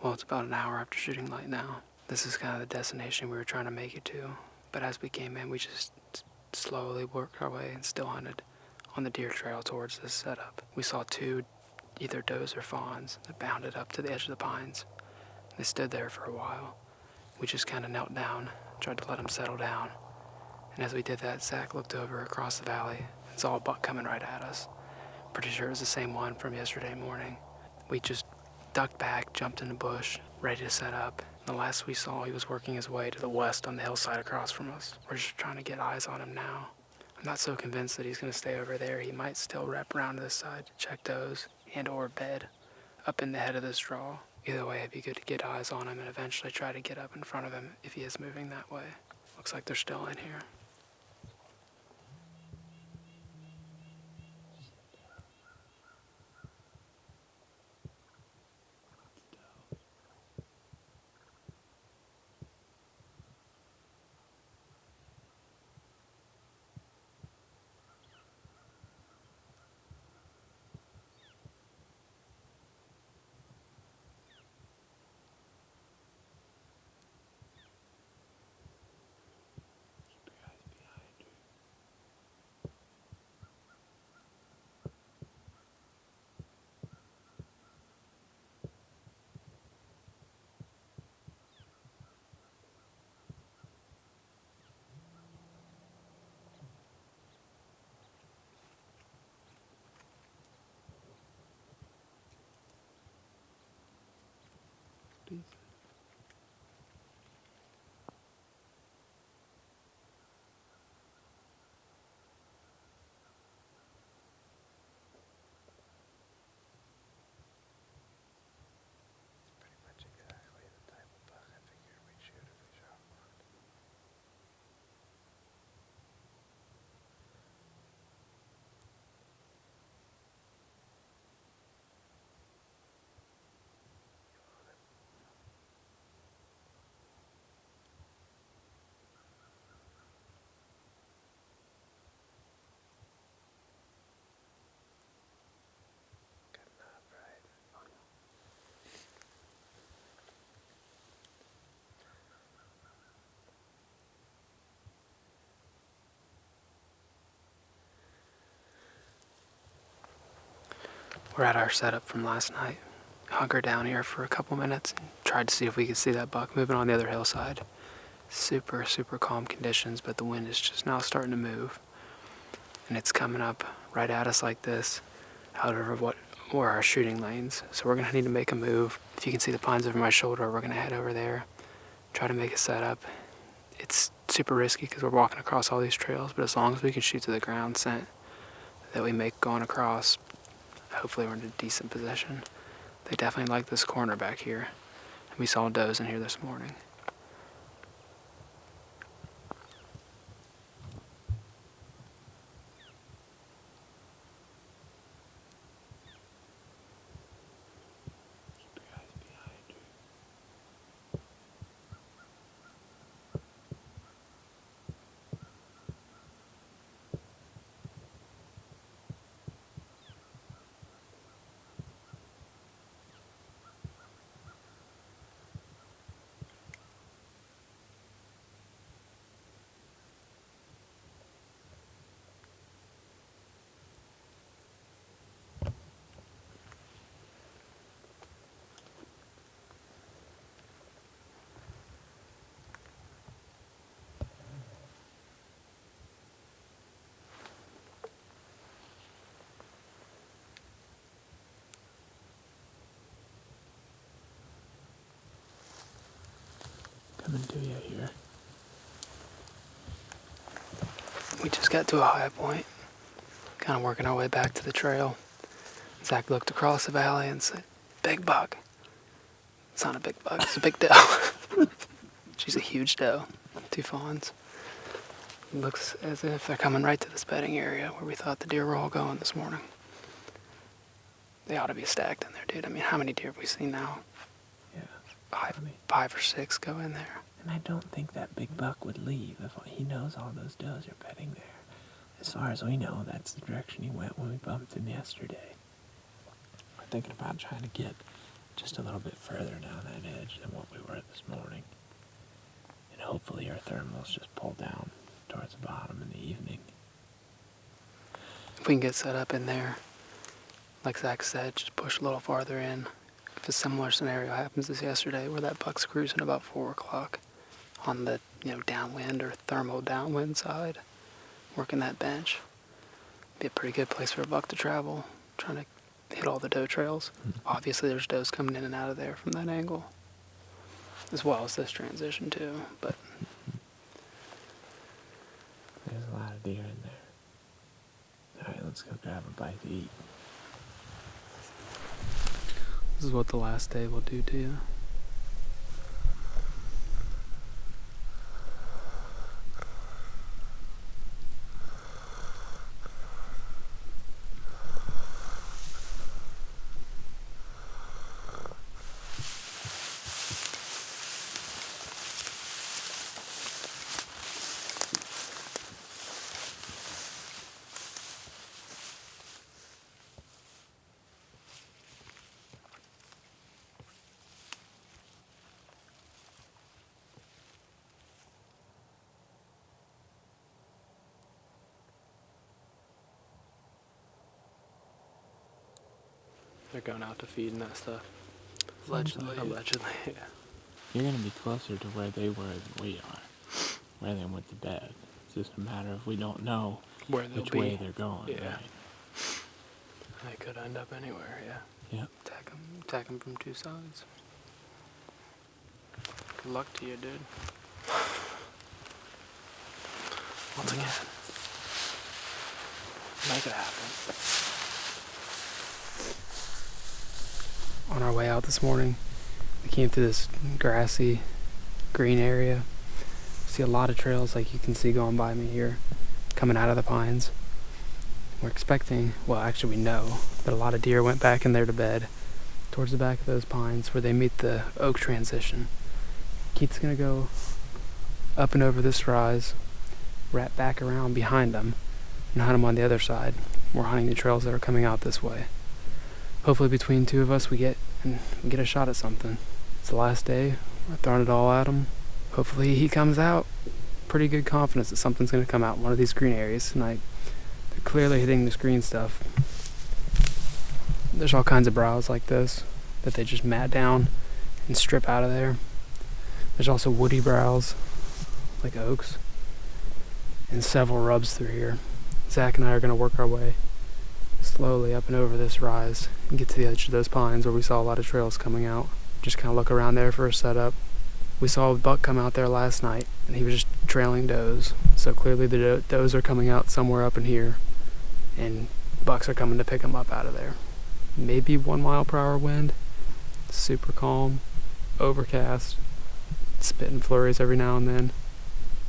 Well, it's about an hour after shooting light now. This is kind of the destination we were trying to make it to. But as we came in, we just slowly worked our way and still hunted on the deer trail towards this setup. We saw two, either does or fawns, that bounded up to the edge of the pines. They stood there for a while. We just kind of knelt down, tried to let them settle down. And as we did that, Zach looked over across the valley and saw a buck coming right at us. Pretty sure it was the same one from yesterday morning. We just ducked back, jumped in the bush, ready to set up. The last we saw, he was working his way to the west on the hillside across from us. We're just trying to get eyes on him now. I'm not so convinced that he's going to stay over there. He might still wrap around to this side to check does and or bed up in the head of this draw. Either way, it'd be good to get eyes on him and eventually try to get up in front of him if he is moving that way. Looks like they're still in here. We're at our setup from last night. Hunkered down here for a couple minutes and tried to see if we could see that buck moving on the other hillside. Super, super calm conditions, but the wind is just now starting to move. And it's coming up right at us like this, out of what were our shooting lanes. So we're gonna need to make a move. If you can see the pines over my shoulder, we're gonna head over there, try to make a setup. It's super risky because we're walking across all these trails, but as long as we can shoot to the ground scent that we make going across, hopefully we're in a decent position. They definitely like this corner back here. And we saw does in here this morning. Coming to you here. We just got to a high point, kind of working our way back to the trail. Zach looked across the valley and said, "Big buck." It's not a big buck, it's a big doe. She's a huge doe. 2 fawns. Looks as if they're coming right to this bedding area where we thought the deer were all going this morning. They ought to be stacked in there, dude. I mean, how many deer have we seen now? Yeah. Five or six go in there. And I don't think that big buck would leave if he knows all those does are bedding there. As far as we know, that's the direction he went when we bumped him yesterday. We're thinking about trying to get just a little bit further down that edge than what we were this morning. And hopefully our thermals just pull down towards the bottom in the evening. If we can get set up in there, like Zach said, just push a little farther in. If a similar scenario happens as yesterday, where that buck's cruising about 4 o'clock on the downwind or thermal downwind side, working that bench, be a pretty good place for a buck to travel, trying to hit all the doe trails. Obviously, there's does coming in and out of there from that angle, as well as this transition too. But there's a lot of deer in there. All right, let's go grab a bite to eat. this is what the last day will do to you. They're going out to feed and that stuff. Allegedly. Yeah. You're going to be closer to where they were than we are, where they went to bed. It's just a matter of we don't know which way they're going. Yeah. Right? They could end up anywhere, yeah. Yep. Attack them from two sides. Good luck to you, dude. Once again, make it happen. On our way out this morning, we came through this grassy, green area. See a lot of trails like you can see going by me here, coming out of the pines. We're expecting, well actually we know, that a lot of deer went back in there to bed towards the back of those pines where they meet the oak transition. Keith's gonna go up and over this rise, wrap back around behind them, and hunt them on the other side. We're hunting the trails that are coming out this way. Hopefully between two of us we get a shot at something. It's the last day, we're throwing it all at him. Hopefully he comes out. Pretty good confidence that something's gonna come out in one of these green areas tonight. They're clearly hitting this green stuff. There's all kinds of browse like this that they just mat down and strip out of there. There's also woody browse, like oaks, and several rubs through here. Zach and I are going to work our way slowly up and over this rise and get to the edge of those pines where we saw a lot of trails coming out. Just kind of look around there for a setup. We saw a buck come out there last night, and he was just trailing does. So clearly the does are coming out somewhere up in here, and bucks are coming to pick them up out of there. Maybe 1 mile per hour wind, super calm, overcast, spitting flurries every now and then.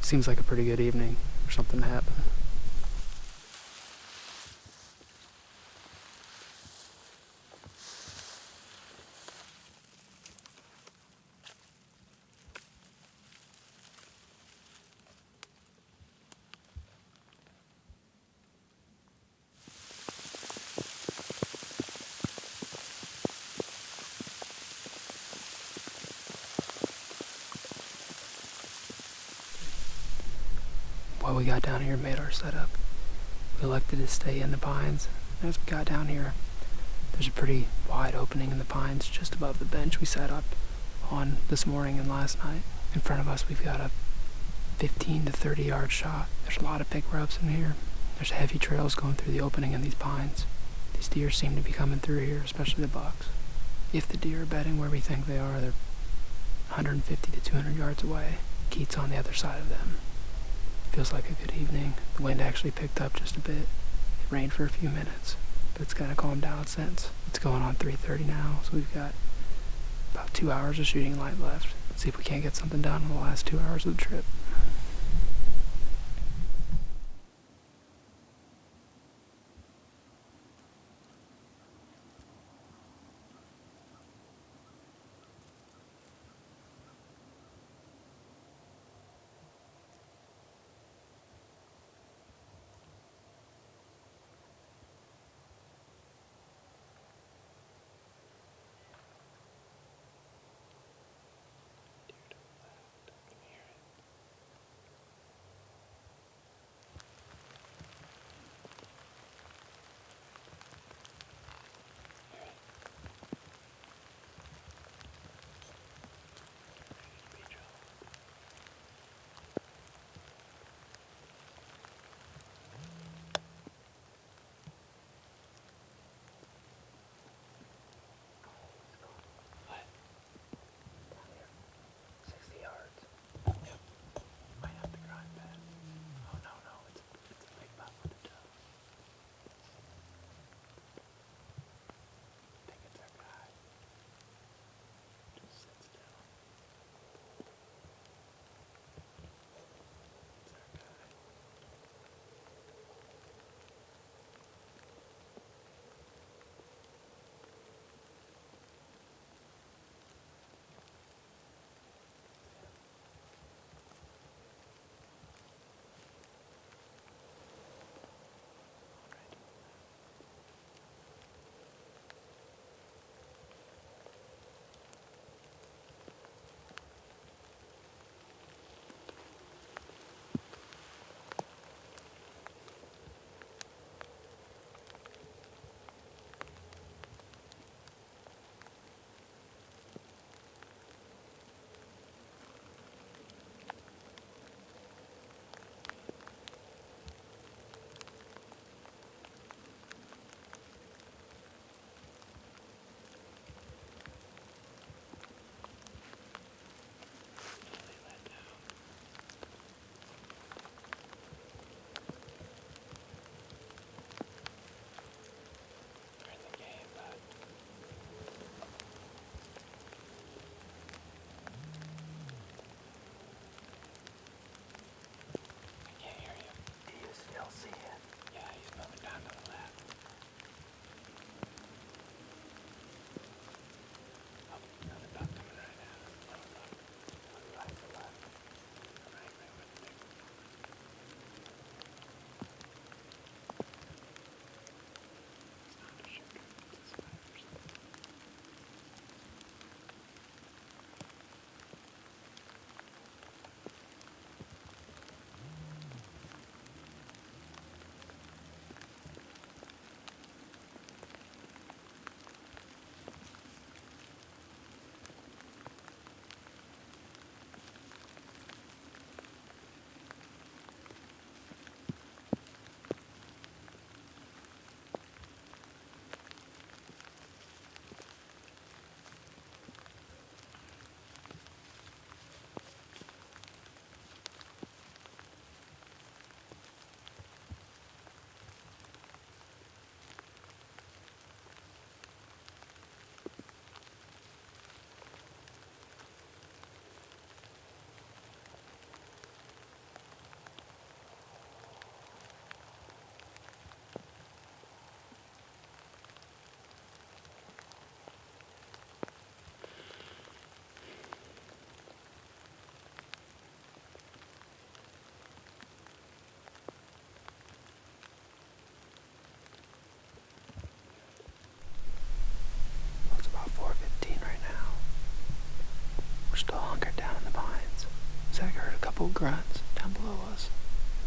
Seems like a pretty good evening for something to happen. What we got down here made our setup. We elected to stay in the pines. As we got down here, there's a pretty wide opening in the pines just above the bench we sat up on this morning and last night. In front of us, we've got a 15 to 30 yard shot. There's a lot of big rubs in here. There's heavy trails going through the opening in these pines. These deer seem to be coming through here, especially the bucks. If the deer are bedding where we think they are, they're 150 to 200 yards away. Keith's on the other side of them. Feels like a good evening. The wind actually picked up just a bit. It rained for a few minutes, but it's kind of calmed down since. It's going on 3:30 now, so we've got about 2 hours of shooting light left. Let's see if we can't get something done in the last 2 hours of the trip. We're still hunkered down in the pines. Zach heard a couple of grunts down below us.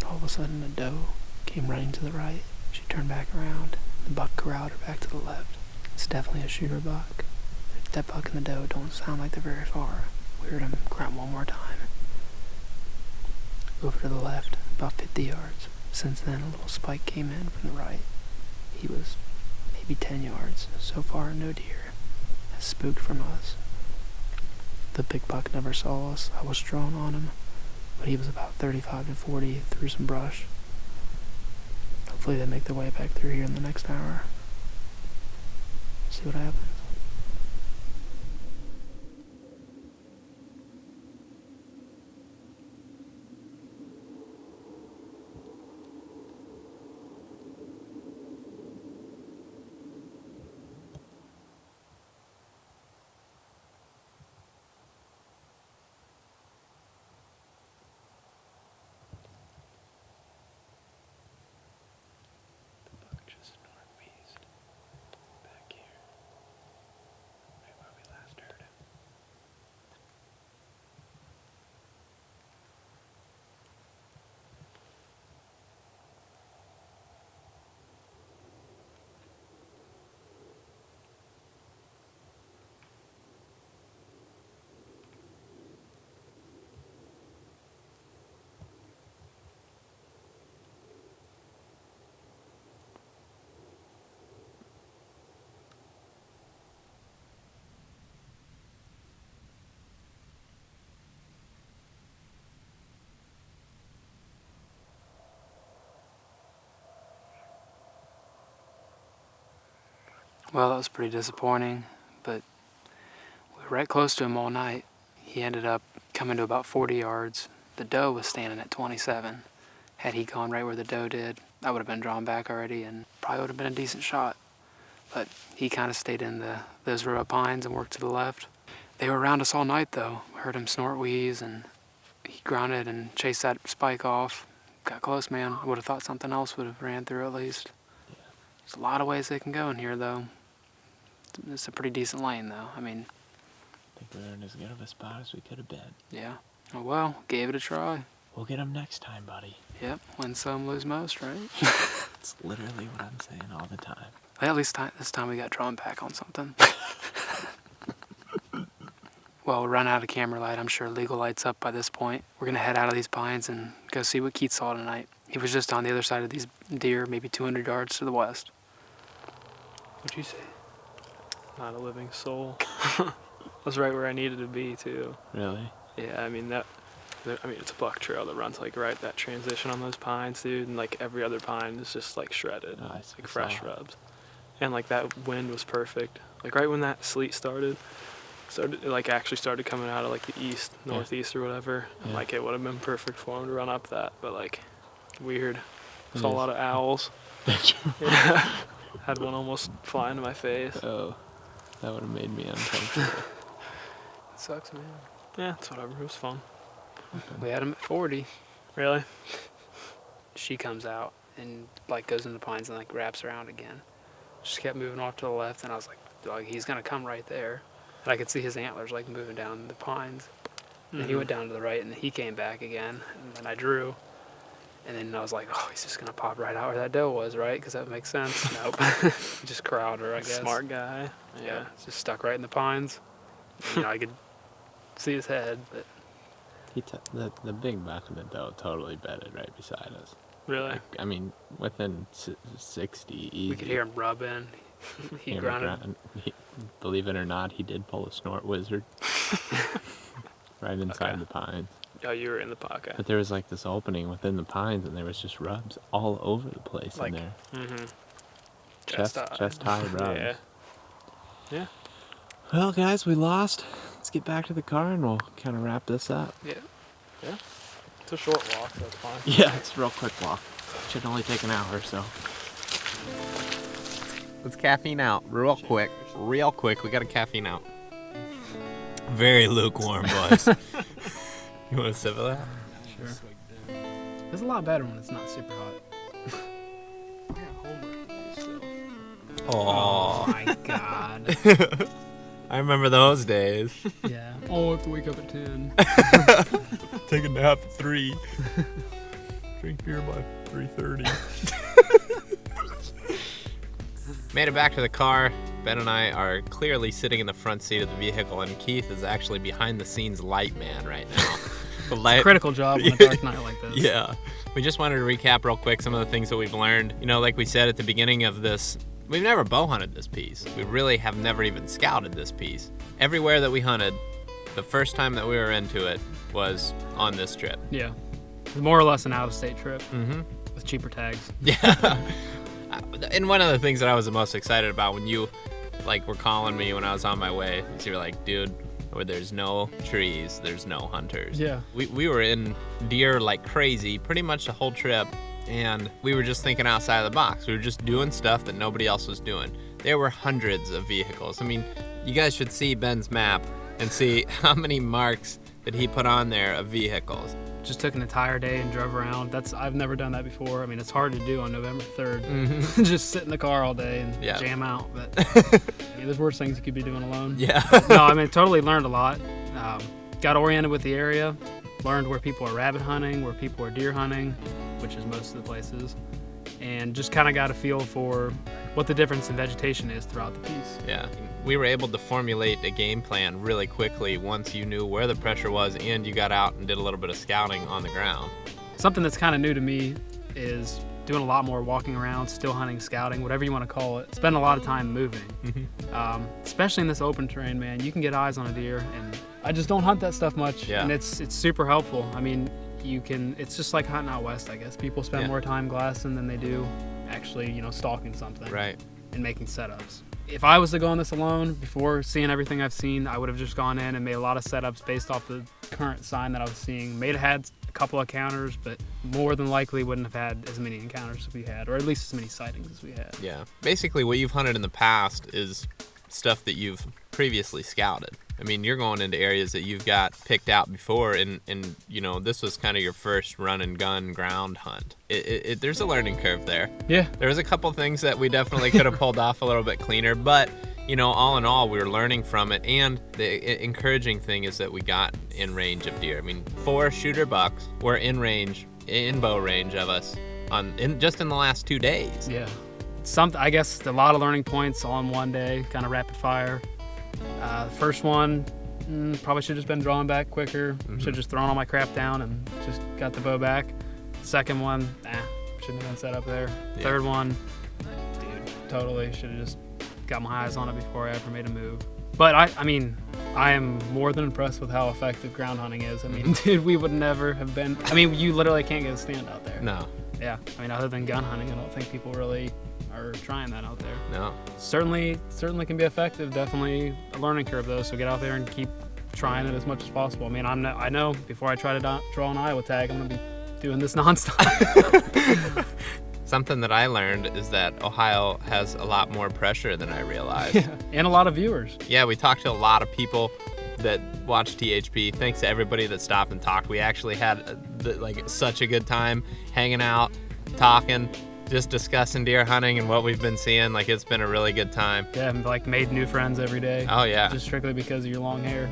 All of a sudden, a doe came running to the right. She turned back around. The buck corralled her back to the left. It's definitely a shooter buck. That buck and the doe don't sound like they're very far. We heard him grunt one more time. Over to the left, about 50 yards. Since then, a little spike came in from the right. He was maybe 10 yards. So far, no deer. Has spooked from us. The big buck never saw us. I was drawn on him, but he was about 35 to 40 through some brush. Hopefully they make their way back through here in the next hour. See what happens. Well, that was pretty disappointing, but we were right close to him all night. He ended up coming to about 40 yards. The doe was standing at 27. Had he gone right where the doe did, I would have been drawn back already and probably would have been a decent shot. But he kind of stayed in those row of pines and worked to the left. They were around us all night, though. I heard him snort, wheeze, and he grunted and chased that spike off. Got close, man. I would have thought something else would have ran through at least. There's a lot of ways they can go in here, though. It's a pretty decent lane, though. I mean, I think we're in as good of a spot as we could have been. yeah. Oh, well, gave it a try. We'll get them next time, buddy. Yep, win some, lose most, right? It's literally what I'm saying all the time. Well, at least this time we got drawn back on something. Well, we'll run out of camera light. I'm sure legal light's up by this point. We're going to head out of these pines and go see what Keith saw tonight. He was just on the other side of these deer, maybe 200 yards to the west. What'd you say? Not a living soul. I was right where I needed to be, too. Really? Yeah, I mean, it's a buck trail that runs, like, right that transition on those pines, dude, and, like, every other pine is just, like, shredded, Oh, like, fresh shrubs. And, like, that wind was perfect. Like, right when that sleet started, it, like, actually started coming out of, like, the east, northeast or whatever, and, like, it would have been perfect for him to run up that, but, like, weird. Saw a lot of owls. Yeah. Had one almost fly into my face. Oh, that would have made me uncomfortable. It sucks, man. Yeah, it's whatever. It was fun. We had him at 40. Really? She comes out and, like, goes in the pines and, like, wraps around again. Just kept moving off to the left, and I was like, he's going to come right there. And I could see his antlers, like, moving down the pines. And he went down to the right, and he came back again. And then I drew. And then I was like, oh, he's just going to pop right out where that doe was, right? Because that makes sense. Nope. He just corralled her, I guess. Smart guy. Yeah. Just stuck right in the pines. And, I could see his head, but... The big buck and the doe totally bedded right beside us. Really? Like, I mean, within 60 easy. We could hear him rubbing. He grunted. Believe it or not, he did pull a snort wizard. Right inside the pines. Oh, you were in the pocket. But there was like this opening within the pines, and there was just rubs all over the place in there. Mm-hmm. Chest high rubs. Yeah. Yeah. Well, guys, we lost. Let's get back to the car, and we'll kind of wrap this up. Yeah. Yeah. It's a short walk, so it's fine. Yeah, it's a real quick walk. Should only take an hour or so. Let's caffeine out real quick. Real quick. We got to caffeine out. Very lukewarm, boys. You want a sip of that? Sure. It's a lot better when it's not super hot. Oh my god. I remember those days. Yeah. Oh, I have to wake up at 10. Take a nap at 3. Drink beer by 3:30. Made it back to the car. Ben and I are clearly sitting in the front seat of the vehicle, and Keith is actually behind the scenes light man right now. The light, Critical job on a dark night like this. Yeah. We just wanted to recap real quick some of the things that we've learned. You know, like we said at the beginning of this, we've never bow hunted this piece. We really have never even scouted this piece. Everywhere that we hunted, the first time that we were into it was on this trip. Yeah. More or less an out-of-state trip with cheaper tags. Yeah. And one of the things that I was the most excited about when you were calling me when I was on my way is you were like, dude, where there's no trees, there's no hunters. Yeah. We were in deer like crazy pretty much the whole trip, and we were just thinking outside of the box. We were just doing stuff that nobody else was doing. There were hundreds of vehicles. I mean, you guys should see Ben's map and see how many marks that he put on there of vehicles. Just took an entire day and drove around. I've never done that before. I mean, it's hard to do on November 3rd. Just sit in the car all day and jam out. But I mean, there's worse things you could be doing alone. Yeah. No, I mean, totally learned a lot. Got oriented with the area. Learned where people are rabbit hunting, where people are deer hunting, which is most of the places. And just kind of got a feel for what the difference in vegetation is throughout the piece. Yeah. We were able to formulate a game plan really quickly once you knew where the pressure was and you got out and did a little bit of scouting on the ground. Something that's kind of new to me is doing a lot more walking around, still hunting, scouting, whatever you want to call it. Spend a lot of time moving. Especially in this open terrain, man. You can get eyes on a deer, and I just don't hunt that stuff much. Yeah. And it's super helpful. I mean, it's just like hunting out west, I guess. People spend more time glassing than they do actually, stalking something. Right. And making setups. If I was to go on this alone, before seeing everything I've seen, I would have just gone in and made a lot of setups based off the current sign that I was seeing. May have had a couple of encounters, but more than likely wouldn't have had as many encounters as we had, or at least as many sightings as we had. Yeah. Basically, what you've hunted in the past is stuff that you've previously scouted. I mean, you're going into areas that you've got picked out before, and this was kind of your first run and gun ground hunt. There's a learning curve there. Yeah. There was a couple things that we definitely could have pulled off a little bit cleaner, but, all in all, we were learning from it, and the encouraging thing is that we got in range of deer. I mean, 4 shooter bucks were in bow range of us just in the last 2 days. Yeah. I guess a lot of learning points all in one day, kind of rapid fire. First one, probably should have just been drawing back quicker. Should have just thrown all my crap down and just got the bow back. Second one, shouldn't have been set up there. Yeah. Third one, dude, totally should have just got my eyes on it before I ever made a move. But I mean, I am more than impressed with how effective ground hunting is. I mean, dude, we would never have been. I mean, you literally can't get a stand out there. No. Yeah. I mean, other than gun hunting, I don't think people really are trying that out there. No. Certainly can be effective. Definitely a learning curve though. So get out there and keep trying it as much as possible. I mean, I know before I try to draw an Iowa tag, I'm gonna be doing this nonstop. Something that I learned is that Ohio has a lot more pressure than I realized. Yeah, and a lot of viewers. Yeah, we talked to a lot of people that watch THP. Thanks to everybody that stopped and talked. We actually had such a good time hanging out, talking, just discussing deer hunting and what we've been seeing. It's been a really good time. Yeah, and made new friends every day. Oh yeah. Just strictly because of your long hair.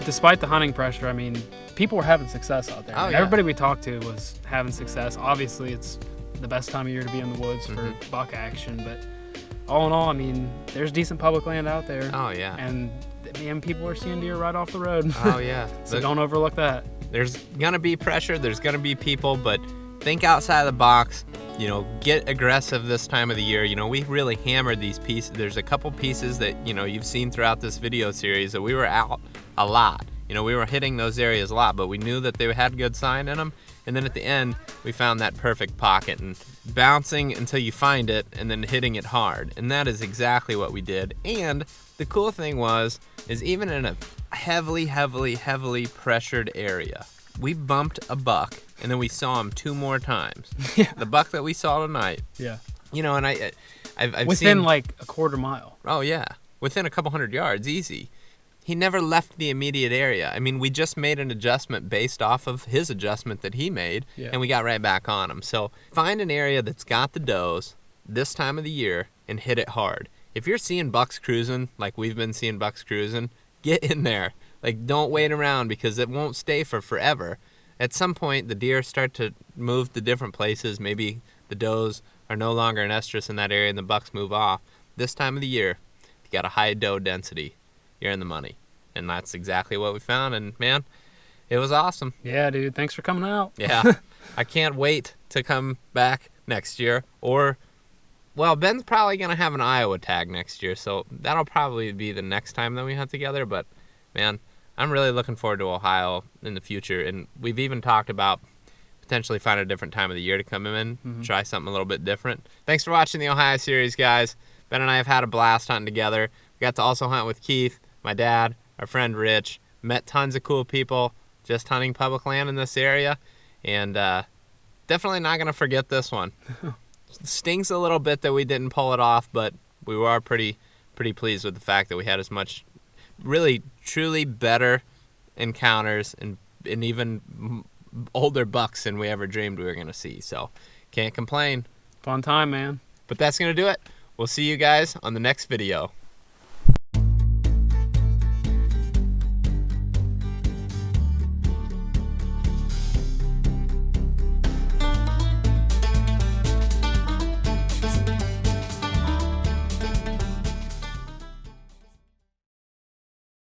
Despite the hunting pressure, I mean, people were having success out there. Oh, yeah. Everybody we talked to was having success. Obviously, it's the best time of year to be in the woods for buck action, but all in all, I mean, there's decent public land out there. Oh yeah. And man, people are seeing deer right off the road. Oh yeah. So don't overlook that. There's gonna be pressure, there's gonna be people, but think outside the box. Get aggressive this time of the year. We really hammered these pieces. There's a couple pieces that you've seen throughout this video series that we were out a lot. We were hitting those areas a lot, but we knew that they had good sign in them. And then at the end, we found that perfect pocket and bouncing until you find it and then hitting it hard. And that is exactly what we did. And the cool thing is even in a heavily pressured area, we bumped a buck and then we saw him 2 more times. Yeah. The buck that we saw tonight. Yeah. And I've within seen, a quarter mile. Oh yeah, within a couple hundred yards, easy. He never left the immediate area. I mean, we just made an adjustment based off of his adjustment that he made, and we got right back on him. So find an area that's got the does this time of the year and hit it hard. if you're seeing bucks cruising like we've been seeing bucks cruising, get in there. Like, don't wait around, because it won't stay for forever. At some point, the deer start to move to different places. Maybe the does are no longer in estrus in that area and the bucks move off. This time of the year, if you got a high doe density, you're in the money. And that's exactly what we found. And, man, it was awesome. Yeah, dude. Thanks for coming out. Yeah. I can't wait to come back next year. Or, well, Ben's probably going to have an Iowa tag next year, so that'll probably be the next time that we hunt together. But, man, I'm really looking forward to Ohio in the future. And we've even talked about potentially finding a different time of the year to come in, try something a little bit different. Thanks for watching the Ohio series, guys. Ben and I have had a blast hunting together. We got to also hunt with Keith, my dad, our friend Rich. Met tons of cool people just hunting public land in this area. And definitely not going to forget this one. Stings a little bit that we didn't pull it off, but we were pretty pleased with the fact that we had as much really truly better encounters and even older bucks than we ever dreamed we were going to see. So can't complain. Fun time, man. But that's going to do it. We'll see you guys on the next video.